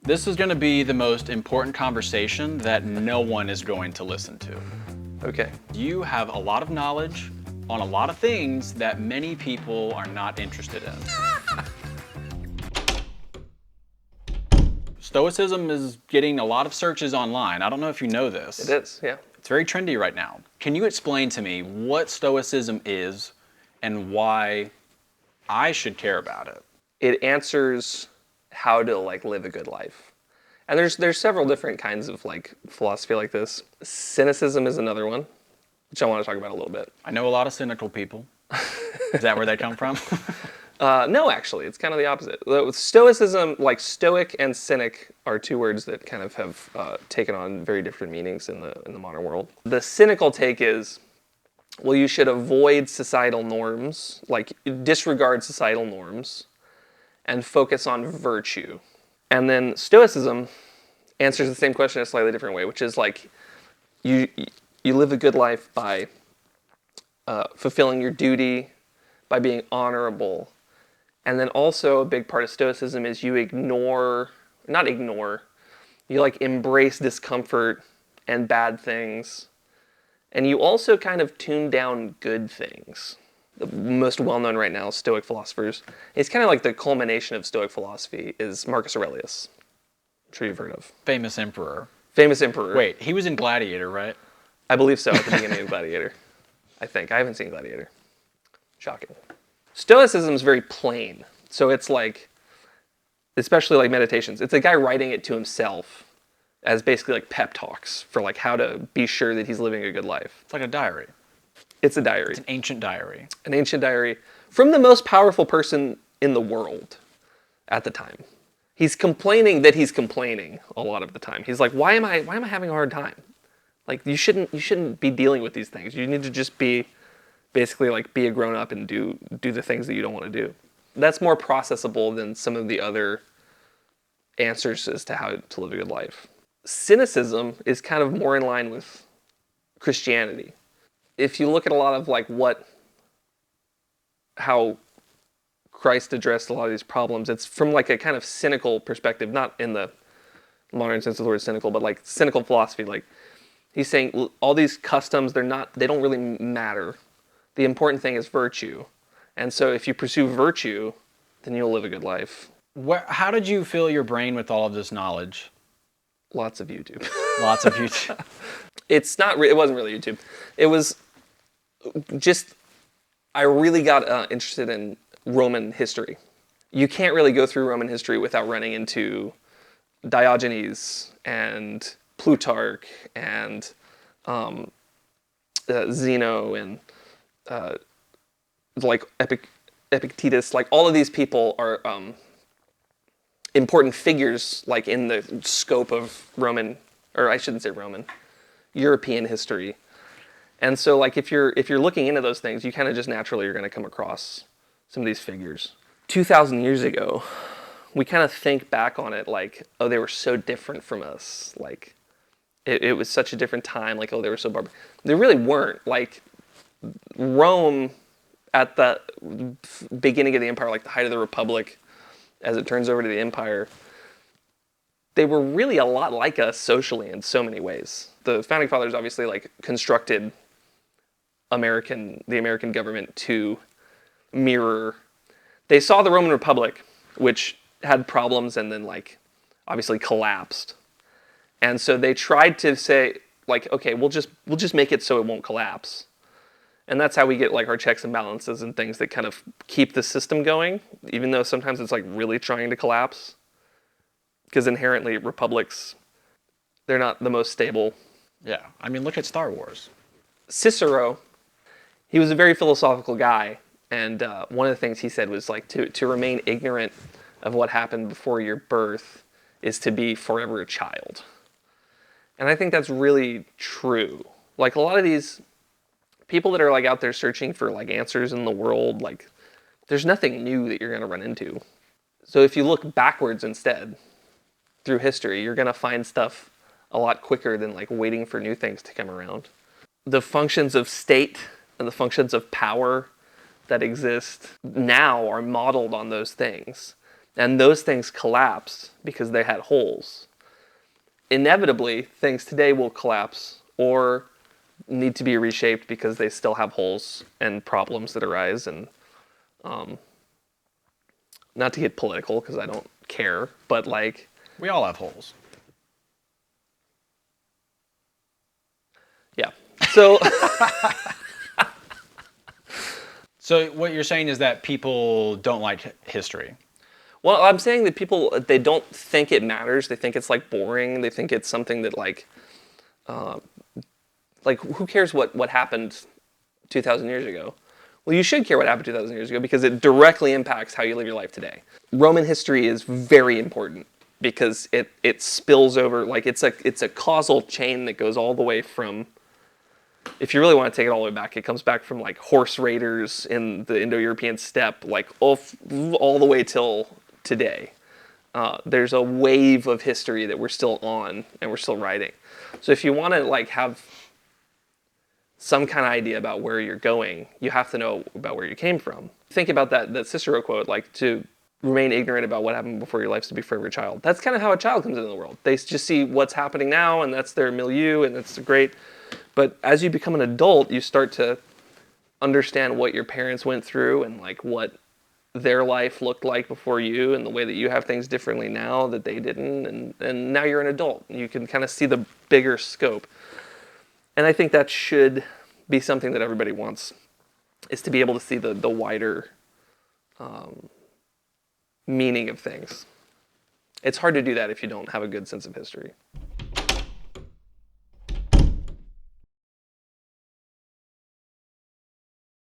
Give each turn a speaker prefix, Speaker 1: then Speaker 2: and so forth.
Speaker 1: This is going to be the most important conversation that no one is going to listen to.
Speaker 2: Okay.
Speaker 1: You have a lot of knowledge on a lot of things that many people are not interested in. Stoicism is getting a lot of searches online. I don't know if you know this.
Speaker 2: It is, yeah.
Speaker 1: It's very trendy right now. Can you explain to me what Stoicism is and why I should care about it?
Speaker 2: It answers how to live a good life. And there's several different kinds of philosophy like this. Cynicism is another one, which I want to talk about a little bit.
Speaker 1: I know a lot of cynical people. Is that where they come from?
Speaker 2: No, actually, it's kind of the opposite. With Stoicism, stoic and cynic are two words that kind of have taken on very different meanings in the modern world. The cynical take is, well, you should avoid societal norms, disregard societal norms, and focus on virtue. And then Stoicism answers the same question in a slightly different way, which is you live a good life by fulfilling your duty, by being honorable. And then also a big part of Stoicism is you embrace discomfort and bad things. And you also kind of tune down good things. The most well-known right now Stoic philosophers, it's kind of like the culmination of Stoic philosophy, is Marcus Aurelius. I'm sure you've heard of.
Speaker 1: Famous emperor.
Speaker 2: Famous emperor.
Speaker 1: Wait, he was in Gladiator, right?
Speaker 2: I believe so, at the beginning of Gladiator. I think. I haven't seen Gladiator. Shocking. Stoicism is very plain. So it's especially meditations, it's a guy writing it to himself as basically pep talks for how to be sure that he's living a good life.
Speaker 1: It's like a diary.
Speaker 2: It's a diary.
Speaker 1: It's an ancient diary.
Speaker 2: An ancient diary from the most powerful person in the world at the time. He's complaining that he's complaining a lot of the time. He's like, why am I having a hard time? You shouldn't be dealing with these things. You need to just be basically be a grown up and do the things that you don't want to do. That's more processable than some of the other answers as to how to live a good life. Cynicism is kind of more in line with Christianity. If you look at a lot of how Christ addressed a lot of these problems, it's from a kind of cynical perspective, not in the modern sense of the word cynical, but cynical philosophy. He's saying all these customs, they don't really matter. The important thing is virtue. And so if you pursue virtue, then you'll live a good life.
Speaker 1: How did you fill your brain with all of this knowledge?
Speaker 2: Lots of YouTube.
Speaker 1: Lots of YouTube.
Speaker 2: It wasn't really YouTube. It was just, I really got interested in Roman history. You can't really go through Roman history without running into Diogenes and Plutarch and Zeno and Epictetus. All of these people are important figures in the scope of Roman, or I shouldn't say Roman, European history. And so if you're looking into those things, you kind of just naturally are going to come across some of these figures. 2,000 years ago, we kind of think back on it oh, they were so different from us. It was such a different time. Oh, they were so barbaric. They really weren't. Rome, at the beginning of the empire, the height of the Republic, as it turns over to the empire, they were really a lot like us socially in so many ways. The founding fathers obviously constructed the American government to mirror. They saw the Roman Republic, which had problems and then obviously collapsed. And so they tried to say okay, we'll just make it so it won't collapse. And that's how we get our checks and balances and things that kind of keep the system going, even though sometimes it's really trying to collapse. Because inherently republics, they're not the most stable.
Speaker 1: Yeah, I mean, look at Star Wars.
Speaker 2: Cicero, he was a very philosophical guy, and one of the things he said was to remain ignorant of what happened before your birth is to be forever a child. And I think that's really true. A lot of these people that are out there searching for answers in the world, there's nothing new that you're going to run into. So if you look backwards instead through history, you're going to find stuff a lot quicker than waiting for new things to come around. The functions of state and the functions of power that exist now are modeled on those things. and those things collapsed because they had holes. Inevitably, things today will collapse or need to be reshaped because they still have holes and problems that arise. And not to get political because I don't care, but like,
Speaker 1: We all have holes.
Speaker 2: yeah. So
Speaker 1: So what you're saying is that people don't like history.
Speaker 2: well, I'm saying that people, they don't think it matters. They think it's like boring. They think it's something that like who cares what happened 2,000 years ago? Well, you should care what happened 2,000 years ago because it directly impacts how you live your life today. Roman history is very important because it spills over, like it's a causal chain that goes all the way from, if you really want to take it all the way back, it comes back from like horse raiders in the Indo-European steppe, like all the way till today. There's a wave of history that we're still on and we're still writing. So if you want to like have some kind of idea about where you're going, you have to know about where you came from. Think about that Cicero quote, like to remain ignorant about what happened before your life's to be forever a child. That's kind of how a child comes into the world. They just see what's happening now and that's their milieu and that's great. But as you become an adult, you start to understand what your parents went through and like what their life looked like before you and the way that you have things differently now that they didn't. And now you're an adult. You can kind of see the bigger scope. And I think that should be something that everybody wants, is to be able to see the wider meaning of things. It's hard to do that if you don't have a good sense of history.